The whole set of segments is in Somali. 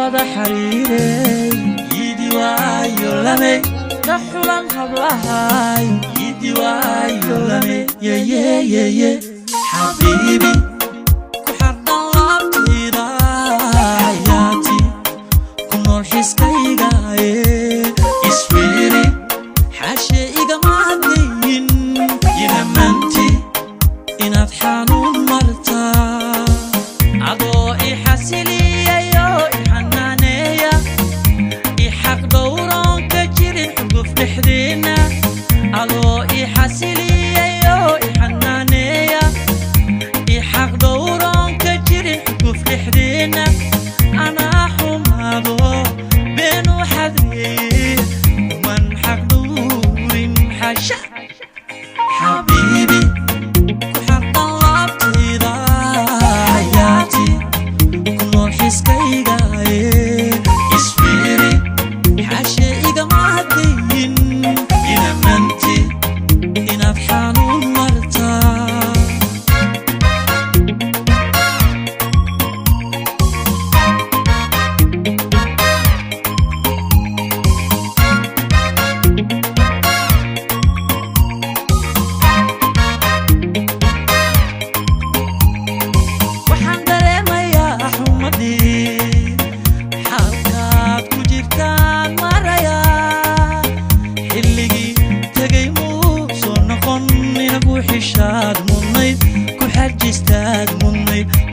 wada xariiray yidi waayo lame ka xulan hablahay yidi waayo lame ye habibi ku xardan labtida xayaati ku nool xiskayga isfiiri xashe igama hadlayn yinamanti inaad xanuun martaa adoo i xasiliyayo i xanaaneeya i xaq dhowroon ka jirin xuguf dhexdeena adoo i xasiliyayo i xanaaneeya i xaq dhowroon ka jirin xuguf dhexdeena anaa xumaado beenu xadreeye kuman xaq dhowrin xasha حبيبي كحرد لابتيدا حياتي كنور حسكيغا اسفيري حاشيغا ما هدين ينمنتي إناد حانون مرتا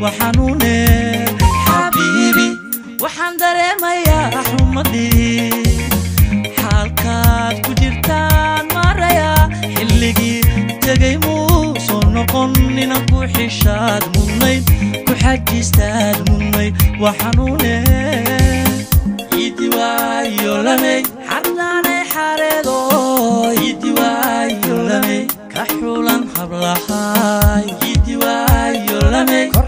وحنوني حبيبي وحن دريميا حمدي حالكات كجرتان مريا حلقي تقيمو صنقن نبو حشاد مني كحجستاد مني وحنوني يدي وايو لمي حرناني حاريدو يدي وايو لمي كحولان حبلحاي يدي وايو لمي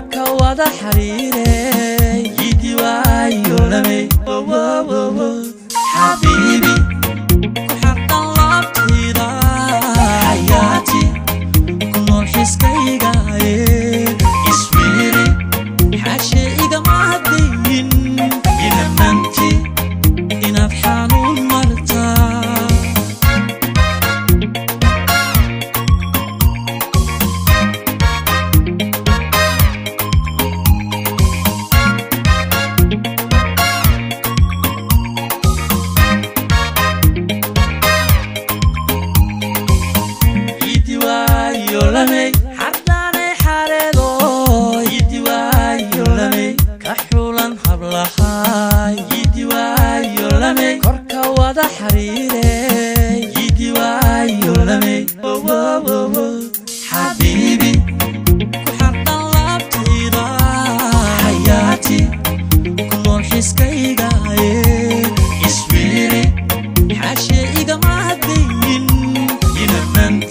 wada xariiray yidi waayo lame habibi ku xardan labtida xayaati ku nool xiskayga isfiiri xashe igama hadlayn yinamanti inaad xanuun martaa حرناني حاريدو يدي وايو لمي كحولان حبلحاي يدي وايو لمي كوركا ودا حريري يدي وايو لمي حبيبي كحرdan labtida حياتي كنور حسكيغا isfiiri حاشي igama hadlayn yinamanti